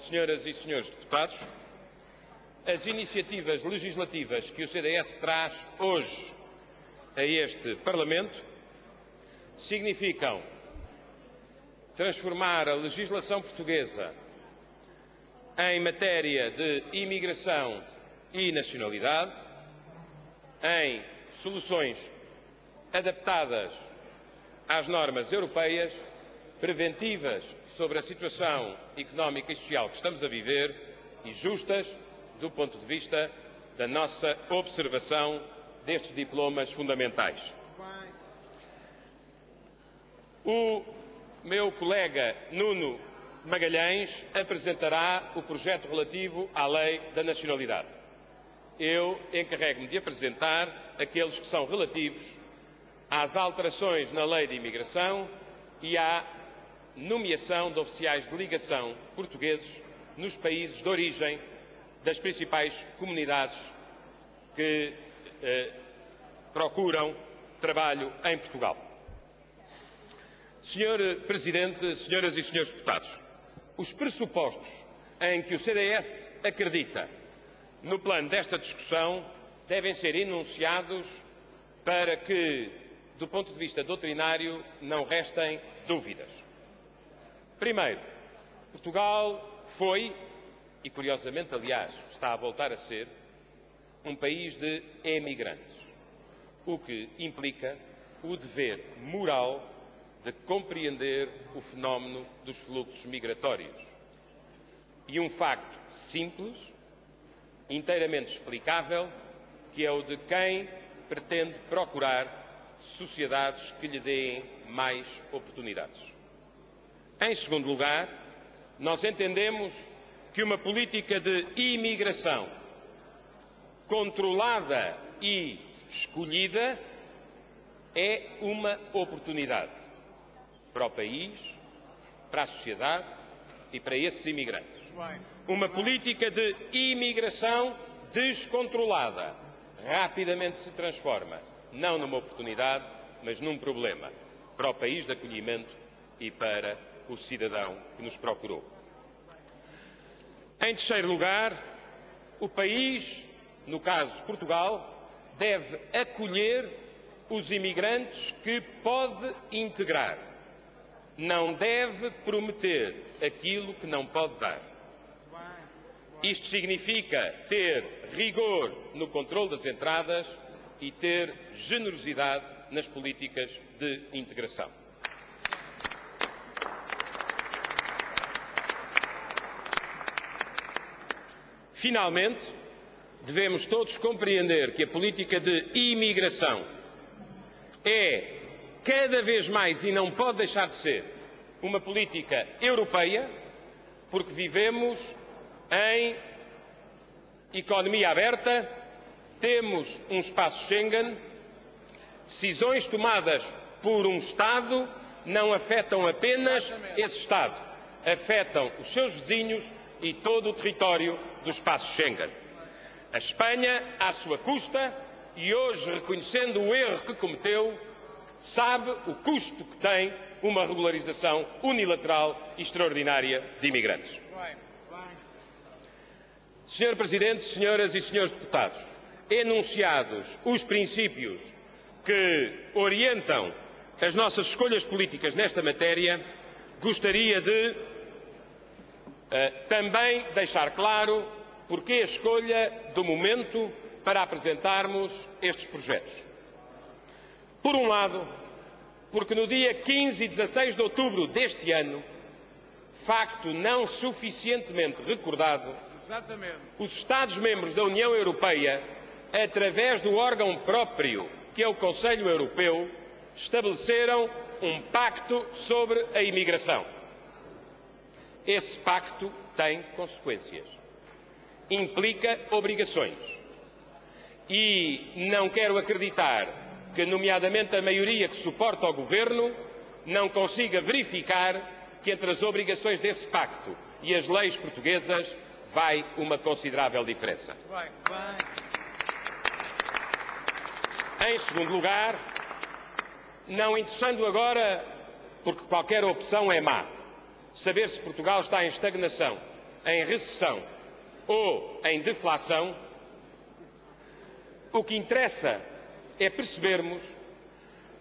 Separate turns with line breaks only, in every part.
senhoras e senhores deputados, as iniciativas legislativas que o CDS traz hoje a este Parlamento significam transformar a legislação portuguesa em matéria de imigração e nacionalidade em soluções adaptadas às normas europeias, preventivas sobre a situação económica e social que estamos a viver e justas do ponto de vista da nossa observação destes diplomas fundamentais. O meu colega Nuno Magalhães apresentará o projeto relativo à Lei da Nacionalidade. Eu encarrego-me de apresentar aqueles que são relativos às alterações na Lei de Imigração e à nomeação de oficiais de ligação portugueses nos países de origem das principais comunidades que procuram trabalho em Portugal. Senhor Presidente, senhoras e senhores deputados, os pressupostos em que o CDS acredita no plano desta discussão devem ser enunciados para que, do ponto de vista doutrinário, não restem dúvidas. Primeiro, Portugal foi, e curiosamente, aliás, está a voltar a ser, um país de emigrantes, o que implica o dever moral de compreender o fenómeno dos fluxos migratórios. E um facto simples, inteiramente explicável, que é o de quem pretende procurar sociedades que lhe deem mais oportunidades. Em segundo lugar, nós entendemos que uma política de imigração controlada e escolhida é uma oportunidade para o país, para a sociedade e para esses imigrantes. Uma política de imigração descontrolada rapidamente se transforma, não numa oportunidade, mas num problema para o país de acolhimento e para o cidadão que nos procurou. Em terceiro lugar, o país, no caso Portugal, deve acolher os imigrantes que pode integrar. Não deve prometer aquilo que não pode dar. Isto significa ter rigor no controle das entradas e ter generosidade nas políticas de integração. Finalmente, devemos todos compreender que a política de imigração é cada vez mais, e não pode deixar de ser, uma política europeia, porque vivemos em economia aberta, temos um espaço Schengen, decisões tomadas por um Estado não afetam apenas esse Estado, afetam os seus vizinhos e todo o território do espaço Schengen. A Espanha, à sua custa, e hoje reconhecendo o erro que cometeu, sabe o custo que tem uma regularização unilateral e extraordinária de imigrantes. Senhor Presidente, senhoras e senhores deputados, enunciados os princípios que orientam as nossas escolhas políticas nesta matéria, gostaria de também deixar claro porque a escolha do momento para apresentarmos estes projetos. Por um lado, porque no dia 15 e 16 de outubro deste ano, facto não suficientemente recordado, os Estados-membros da União Europeia, através do órgão próprio, que é o Conselho Europeu, estabeleceram um pacto sobre a imigração. Esse pacto tem consequências, implica obrigações e não quero acreditar que, nomeadamente, a maioria que suporta o Governo não consiga verificar que entre as obrigações desse pacto e as leis portuguesas vai uma considerável diferença. Em segundo lugar, não interessando agora, porque qualquer opção é má, saber se Portugal está em estagnação em recessão ou em deflação, o que interessa é percebermos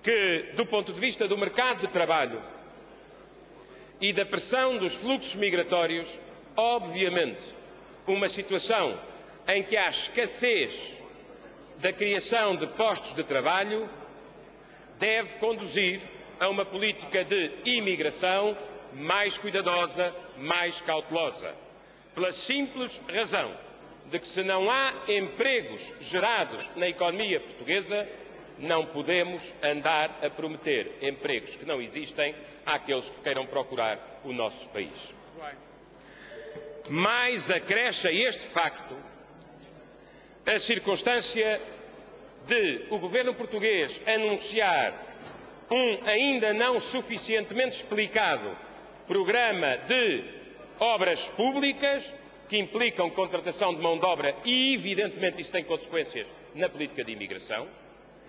que, do ponto de vista do mercado de trabalho e da pressão dos fluxos migratórios, obviamente, uma situação em que há escassez da criação de postos de trabalho deve conduzir a uma política de imigração mais cuidadosa, mais cautelosa, pela simples razão de que, se não há empregos gerados na economia portuguesa, não podemos andar a prometer empregos que não existem àqueles que queiram procurar o nosso país. Mais acresce a este facto a circunstância de o governo português anunciar um ainda não suficientemente explicado programa de obras públicas que implicam contratação de mão de obra e, evidentemente, isso tem consequências na política de imigração,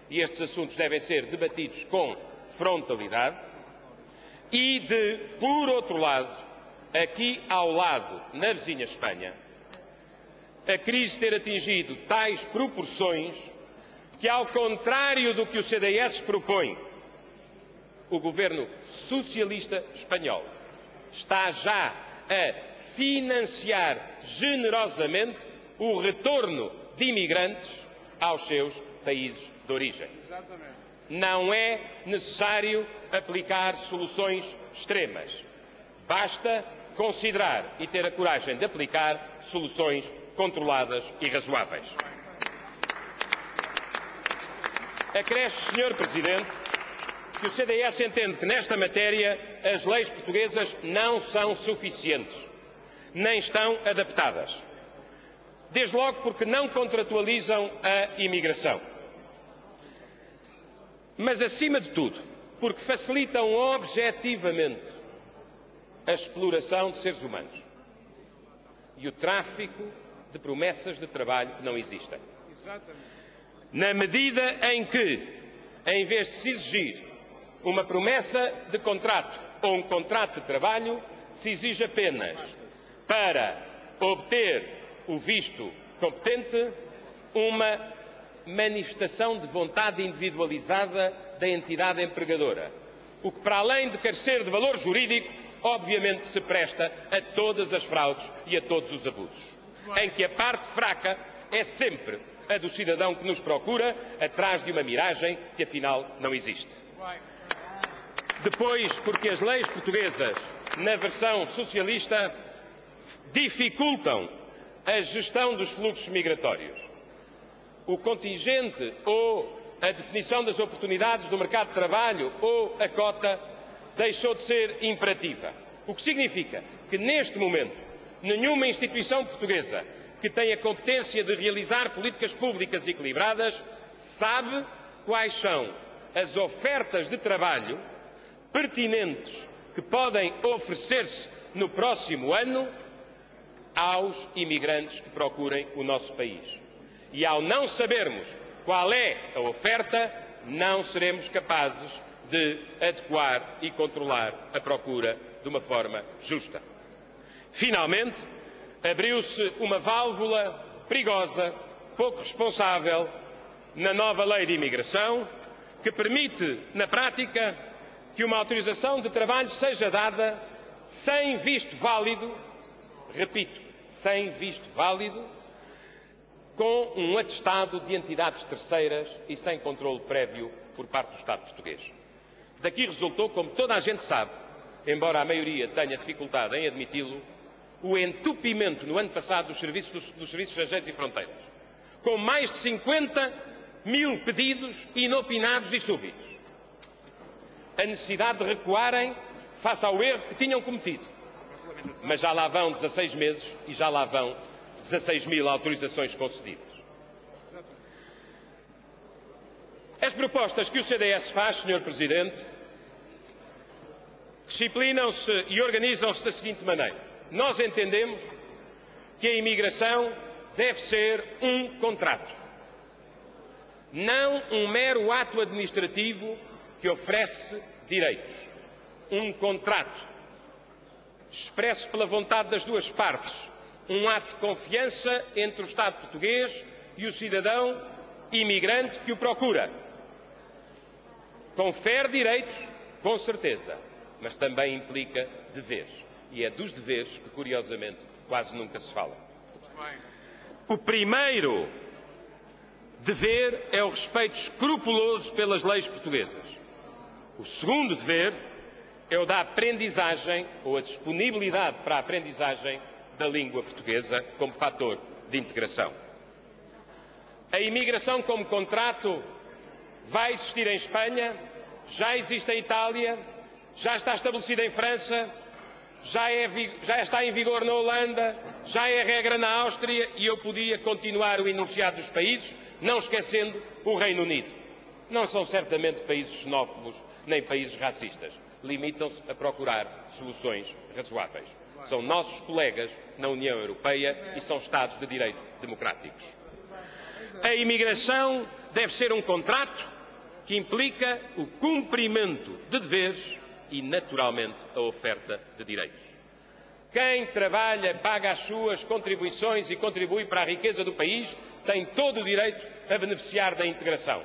e estes assuntos devem ser debatidos com frontalidade, e de, por outro lado, aqui ao lado, na vizinha Espanha, a crise ter atingido tais proporções que, ao contrário do que o CDS propõe, o governo socialista espanhol está já a financiar generosamente o retorno de imigrantes aos seus países de origem. Não é necessário aplicar soluções extremas. Basta considerar e ter a coragem de aplicar soluções controladas e razoáveis. Acresce, Sr. Presidente, que o CDS entende que, nesta matéria, as leis portuguesas não são suficientes, nem estão adaptadas. Desde logo porque não contratualizam a imigração. Mas, acima de tudo, porque facilitam objetivamente a exploração de seres humanos e o tráfico de promessas de trabalho que não existem. Na medida em que, em vez de se exigir uma promessa de contrato ou um contrato de trabalho, se exige apenas, para obter o visto competente, uma manifestação de vontade individualizada da entidade empregadora, o que, para além de carecer de valor jurídico, obviamente se presta a todas as fraudes e a todos os abusos, em que a parte fraca é sempre a do cidadão que nos procura atrás de uma miragem que afinal não existe. Depois, porque as leis portuguesas, na versão socialista, dificultam a gestão dos fluxos migratórios. O contingente ou a definição das oportunidades do mercado de trabalho ou a cota deixou de ser imperativa. O que significa que, neste momento, nenhuma instituição portuguesa que tenha competência de realizar políticas públicas equilibradas sabe quais são as ofertas de trabalho pertinentes que podem oferecer-se no próximo ano aos imigrantes que procurem o nosso país. E, ao não sabermos qual é a oferta, não seremos capazes de adequar e controlar a procura de uma forma justa. Finalmente, abriu-se uma válvula perigosa, pouco responsável, na nova lei de imigração, que permite, na prática, que uma autorização de trabalho seja dada sem visto válido, repito, sem visto válido, com um atestado de entidades terceiras e sem controle prévio por parte do Estado português. Daqui resultou, como toda a gente sabe, embora a maioria tenha dificuldade em admiti-lo, o entupimento no ano passado dos serviços estrangeiros e fronteiras, com mais de 50 mil pedidos inopinados e súbitos. A necessidade de recuarem face ao erro que tinham cometido. Mas já lá vão 16 meses e já lá vão 16 mil autorizações concedidas. As propostas que o CDS faz, Sr. Presidente, disciplinam-se e organizam-se da seguinte maneira. Nós entendemos que a imigração deve ser um contrato, não um mero ato administrativo que oferece direitos. Um contrato expresso pela vontade das duas partes, um ato de confiança entre o Estado português e o cidadão imigrante que o procura. Confere direitos, com certeza, mas também implica deveres. E é dos deveres que, curiosamente, quase nunca se fala. O primeiro dever é o respeito escrupuloso pelas leis portuguesas. O segundo dever é o da aprendizagem, ou a disponibilidade para a aprendizagem da língua portuguesa como fator de integração. A imigração como contrato vai existir em Espanha, já existe em Itália, já está estabelecida em França, já está em vigor na Holanda, já é regra na Áustria e eu podia continuar o enunciado dos países, não esquecendo o Reino Unido. Não são certamente países xenófobos nem países racistas. Limitam-se a procurar soluções razoáveis. São nossos colegas na União Europeia e são Estados de direito democráticos. A imigração deve ser um contrato que implica o cumprimento de deveres e, naturalmente, a oferta de direitos. Quem trabalha, paga as suas contribuições e contribui para a riqueza do país tem todo o direito a beneficiar da integração.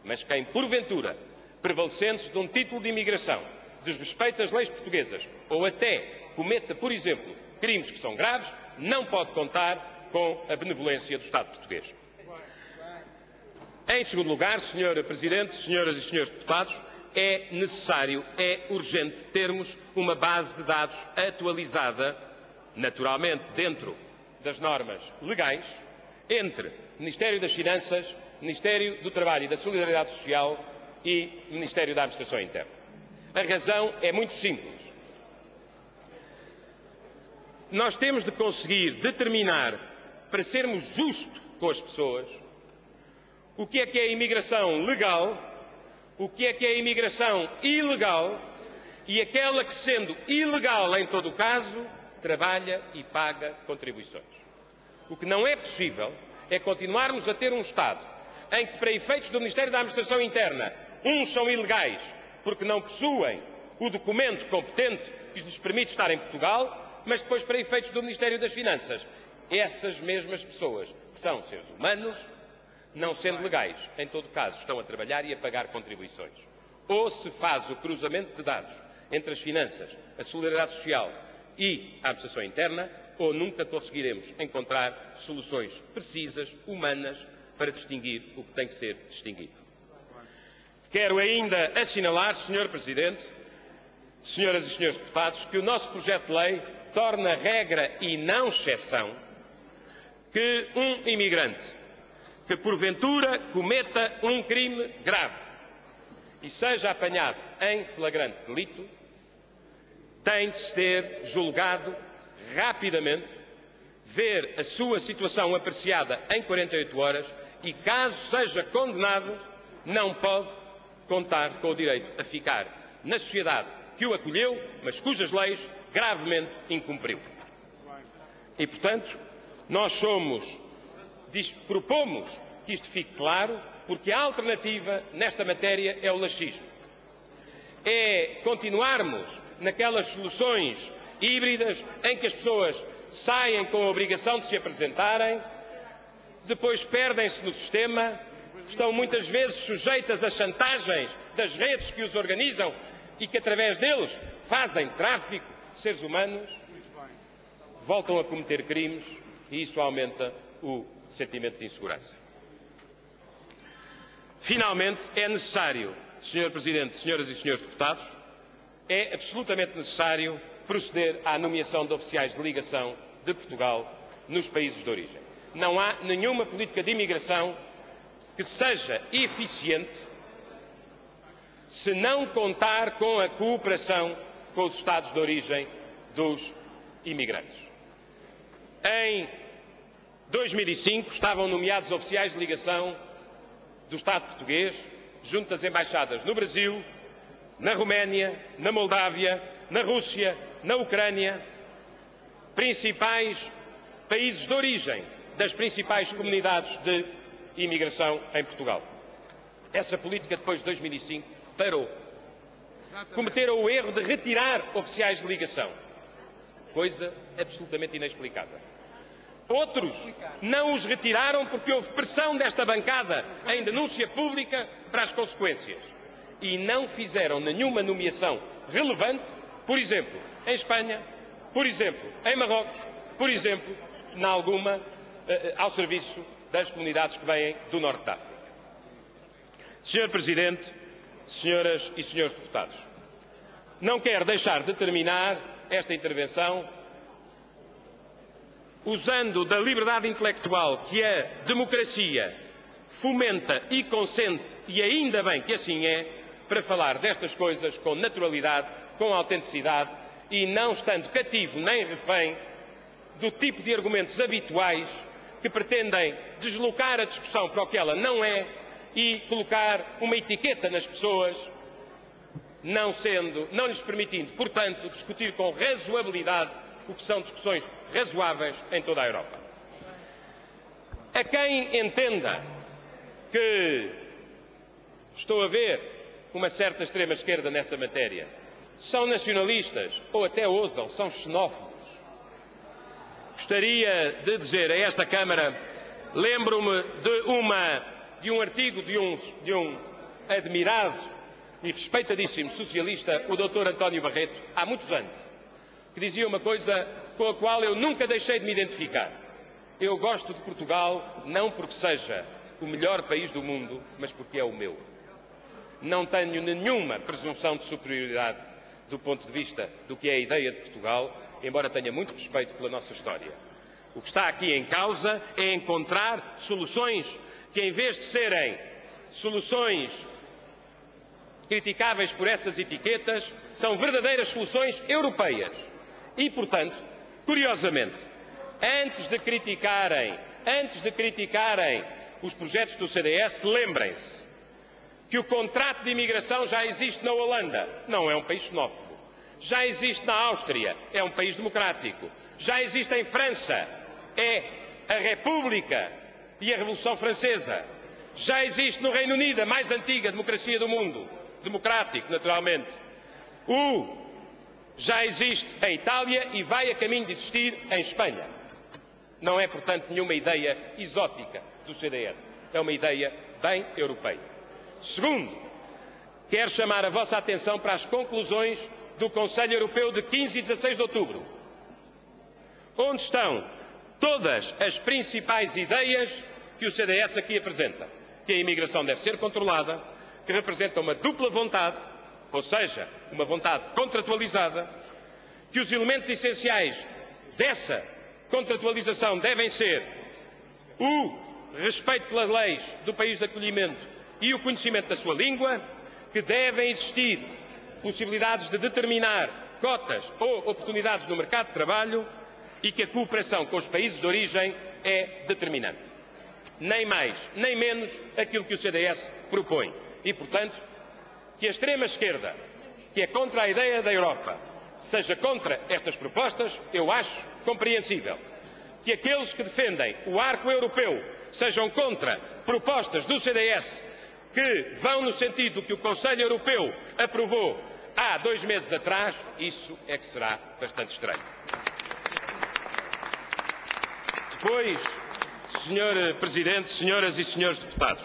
Mas quem, porventura, prevalecendo-se de um título de imigração, desrespeita as leis portuguesas ou até cometa, por exemplo, crimes que são graves, não pode contar com a benevolência do Estado português. Em segundo lugar, Sr. Presidente, Senhoras e Senhores Deputados, é necessário, é urgente termos uma base de dados atualizada, naturalmente dentro das normas legais, entre Ministério das Finanças, Ministério do Trabalho e da Solidariedade Social e Ministério da Administração Interna. A razão é muito simples. Nós temos de conseguir determinar, para sermos justos com as pessoas, o que é a imigração legal, o que é a imigração ilegal e aquela que, sendo ilegal em todo o caso, trabalha e paga contribuições. O que não é possível é continuarmos a ter um Estado em que, para efeitos do Ministério da Administração Interna, uns são ilegais porque não possuem o documento competente que lhes permite estar em Portugal, mas depois, para efeitos do Ministério das Finanças, essas mesmas pessoas, que são seres humanos, não sendo legais, em todo caso, estão a trabalhar e a pagar contribuições. Ou se faz o cruzamento de dados entre as finanças, a solidariedade social e a administração interna, ou nunca conseguiremos encontrar soluções precisas, humanas, para distinguir o que tem que ser distinguido. Quero ainda assinalar, Sr. Presidente, Senhoras e Senhores Deputados, que o nosso projeto de lei torna regra e não exceção que um imigrante que porventura cometa um crime grave e seja apanhado em flagrante delito, tem de ser julgado rapidamente, ver a sua situação apreciada em 48 horas e, caso seja condenado, não pode contar com o direito a ficar na sociedade que o acolheu, mas cujas leis gravemente incumpriu. E, portanto, nós propomos que isto fique claro, porque a alternativa nesta matéria é o laxismo. É continuarmos naquelas soluções híbridas em que as pessoas saem com a obrigação de se apresentarem, depois perdem-se no sistema, estão muitas vezes sujeitas a chantagens das redes que os organizam e que, através deles, fazem tráfico de seres humanos, voltam a cometer crimes e isso aumenta o sentimento de insegurança. Finalmente, é necessário, Sr. Presidente, Senhoras e Senhores Deputados, é absolutamente necessário proceder à nomeação de oficiais de ligação de Portugal nos países de origem. Não há nenhuma política de imigração que seja eficiente se não contar com a cooperação com os Estados de origem dos imigrantes. Em 2005 estavam nomeados oficiais de ligação do Estado português junto das embaixadas no Brasil, na Roménia, na Moldávia, na Rússia, na Ucrânia, principais países de origem das principais comunidades de imigração em Portugal. Essa política, depois de 2005, parou. Cometeram o erro de retirar oficiais de ligação. coisa absolutamente inexplicável. Outros não os retiraram porque houve pressão desta bancada em denúncia pública para as consequências. E não fizeram nenhuma nomeação relevante, por exemplo, em Espanha, por exemplo, em Marrocos, por exemplo, ao serviço das comunidades que vêm do Norte da África. Senhor Presidente, senhoras e senhores deputados, não quero deixar de terminar esta intervenção usando da liberdade intelectual que a democracia fomenta e consente, e ainda bem que assim é, para falar destas coisas com naturalidade, com autenticidade e não estando cativo nem refém do tipo de argumentos habituais que pretendem deslocar a discussão para o que ela não é e colocar uma etiqueta nas pessoas, não lhes permitindo, portanto, discutir com razoabilidade o que são discussões razoáveis em toda a Europa. A quem entenda que estou a ver uma certa extrema-esquerda nessa matéria, são nacionalistas ou até ousam, são xenófobos. Gostaria de dizer a esta Câmara, lembro-me de um artigo de um admirado e respeitadíssimo socialista, o Dr. António Barreto, há muitos anos, que dizia uma coisa com a qual eu nunca deixei de me identificar. Eu gosto de Portugal não porque seja o melhor país do mundo, mas porque é o meu. Não tenho nenhuma presunção de superioridade do ponto de vista do que é a ideia de Portugal, embora tenha muito respeito pela nossa história. O que está aqui em causa é encontrar soluções que, em vez de serem soluções criticáveis por essas etiquetas, são verdadeiras soluções europeias. E, portanto, curiosamente, antes de criticarem os projetos do CDS, lembrem-se que o contrato de imigração já existe na Holanda, não é um país xenófobo. Já existe na Áustria, é um país democrático. Já existe em França, é a República e a Revolução Francesa. Já existe no Reino Unido, a mais antiga democracia do mundo, democrático, naturalmente. Já existe em Itália e vai a caminho de existir em Espanha. Não é, portanto, nenhuma ideia exótica do CDS. É uma ideia bem europeia. Segundo, quero chamar a vossa atenção para as conclusões do Conselho Europeu de 15 e 16 de outubro, onde estão todas as principais ideias que o CDS aqui apresenta. Que a imigração deve ser controlada, que representa uma dupla vontade, ou seja, uma vontade contratualizada, que os elementos essenciais dessa contratualização devem ser o respeito pelas leis do país de acolhimento e o conhecimento da sua língua, que devem existir possibilidades de determinar cotas ou oportunidades no mercado de trabalho e que a cooperação com os países de origem é determinante. Nem mais, nem menos aquilo que o CDS propõe. E, portanto, que a extrema-esquerda, que é contra a ideia da Europa, seja contra estas propostas, eu acho compreensível. Que aqueles que defendem o arco europeu sejam contra propostas do CDS que vão no sentido do que o Conselho Europeu aprovou há 2 meses atrás, isso é que será bastante estranho. Depois, Sr. Presidente, senhoras e senhores deputados,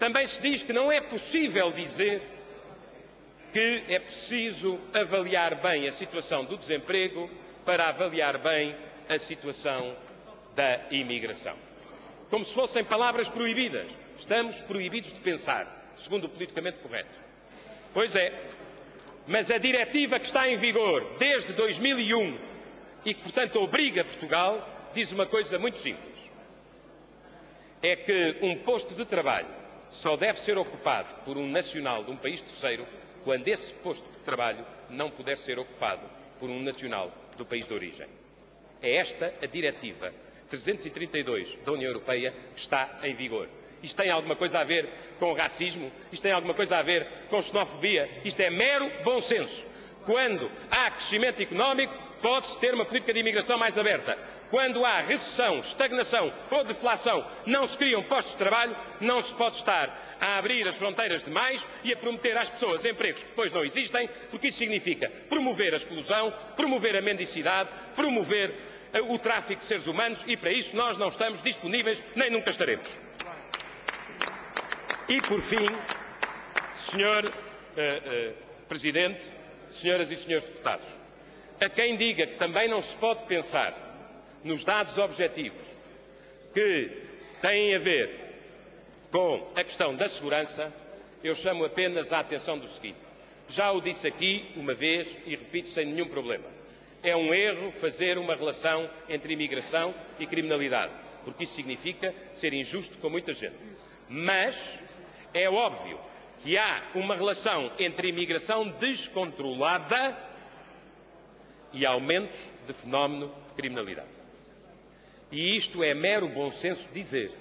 também se diz que não é possível dizer que é preciso avaliar bem a situação do desemprego para avaliar bem a situação da imigração. Como se fossem palavras proibidas. Estamos proibidos de pensar, segundo o politicamente correto. Pois é, mas a diretiva que está em vigor desde 2001 e que, portanto, obriga Portugal, diz uma coisa muito simples. É que um posto de trabalho só deve ser ocupado por um nacional de um país terceiro quando esse posto de trabalho não puder ser ocupado por um nacional do país de origem. É esta a diretiva 332 da União Europeia que está em vigor. Isto tem alguma coisa a ver com racismo? Isto tem alguma coisa a ver com xenofobia? Isto é mero bom senso. Quando há crescimento económico, pode-se ter uma política de imigração mais aberta. Quando há recessão, estagnação ou deflação, não se criam postos de trabalho, não se pode estar a abrir as fronteiras demais e a prometer às pessoas empregos que depois não existem, porque isso significa promover a exclusão, promover a mendicidade, promover o tráfico de seres humanos, e para isso nós não estamos disponíveis, nem nunca estaremos. E por fim, Sr. Presidente, senhoras e senhores deputados, a quem diga que também não se pode pensar nos dados objetivos que têm a ver com a questão da segurança, eu chamo apenas a atenção do seguinte. Já o disse aqui uma vez e repito sem nenhum problema. É um erro fazer uma relação entre imigração e criminalidade, porque isso significa ser injusto com muita gente. Mas é óbvio que há uma relação entre imigração descontrolada e aumentos de fenómeno de criminalidade. E isto é mero bom senso dizer.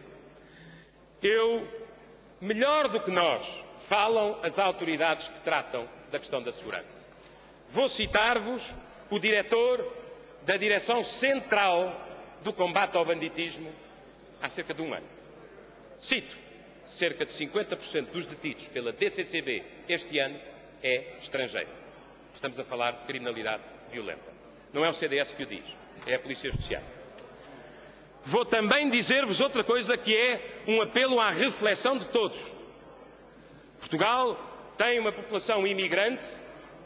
Melhor do que nós, falam as autoridades que tratam da questão da segurança. Vou citar-vos o diretor da Direção Central do Combate ao Banditismo há cerca de um ano. Cito, cerca de 50% dos detidos pela DCCB este ano é estrangeiro. Estamos a falar de criminalidade violenta. Não é o CDS que o diz, é a Polícia Judiciária. Vou também dizer-vos outra coisa que é um apelo à reflexão de todos. Portugal tem uma população imigrante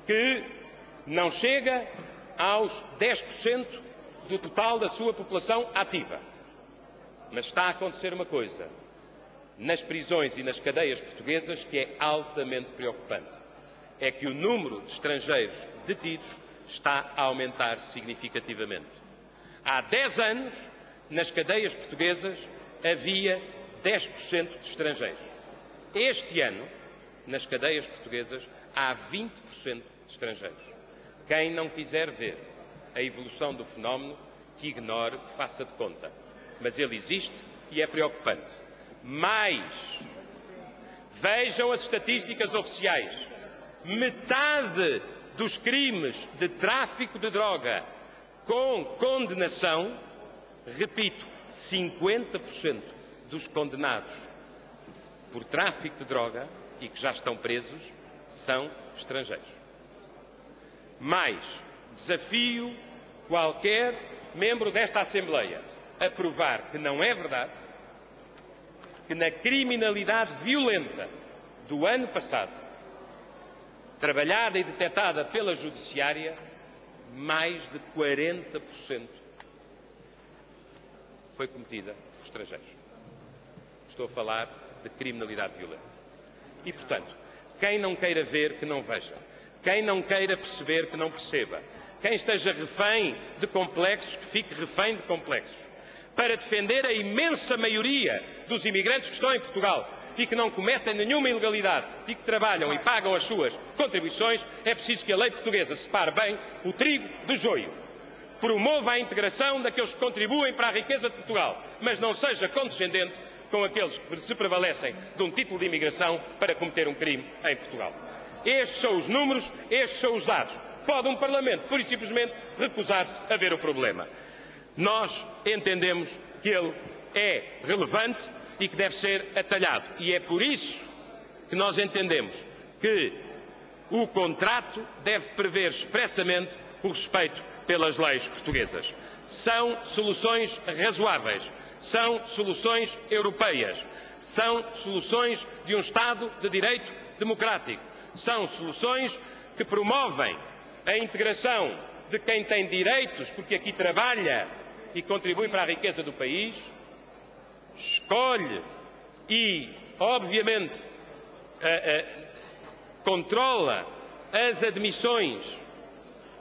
que não chega aos 10% do total da sua população ativa. Mas está a acontecer uma coisa nas prisões e nas cadeias portuguesas que é altamente preocupante. É que o número de estrangeiros detidos está a aumentar significativamente. Há 10 anos, nas cadeias portuguesas, havia 10% de estrangeiros. Este ano, nas cadeias portuguesas, há 20% de estrangeiros. Quem não quiser ver a evolução do fenómeno, que ignore, que faça de conta. Mas ele existe e é preocupante. Mais, vejam as estatísticas oficiais. Metade dos crimes de tráfico de droga com condenação, repito, 50% dos condenados por tráfico de droga e que já estão presos são estrangeiros. Mais, desafio qualquer membro desta Assembleia a provar que não é verdade que na criminalidade violenta do ano passado, trabalhada e detectada pela Judiciária, mais de 40% foi cometida por estrangeiros. Estou a falar de criminalidade violenta. E, portanto, quem não queira ver, que não veja. Quem não queira perceber, que não perceba. Quem esteja refém de complexos, que fique refém de complexos. Para defender a imensa maioria dos imigrantes que estão em Portugal e que não cometem nenhuma ilegalidade e que trabalham e pagam as suas contribuições, é preciso que a lei portuguesa separe bem o trigo do joio. Promova a integração daqueles que contribuem para a riqueza de Portugal, mas não seja condescendente com aqueles que se prevalecem de um título de imigração para cometer um crime em Portugal. Estes são os números, estes são os dados. Pode um Parlamento, pura e simplesmente, recusar-se a ver o problema. Nós entendemos que ele é relevante e que deve ser atalhado. E é por isso que nós entendemos que o contrato deve prever expressamente o respeito pelas leis portuguesas. São soluções razoáveis, são soluções europeias, são soluções de um Estado de direito democrático, são soluções que promovem a integração de quem tem direitos, porque aqui trabalha e contribui para a riqueza do país, escolhe e, obviamente, controla as admissões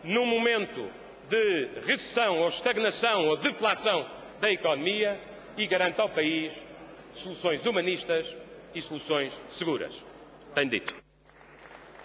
num momento de recessão ou estagnação ou deflação da economia e garante ao país soluções humanistas e soluções seguras. Tenho dito.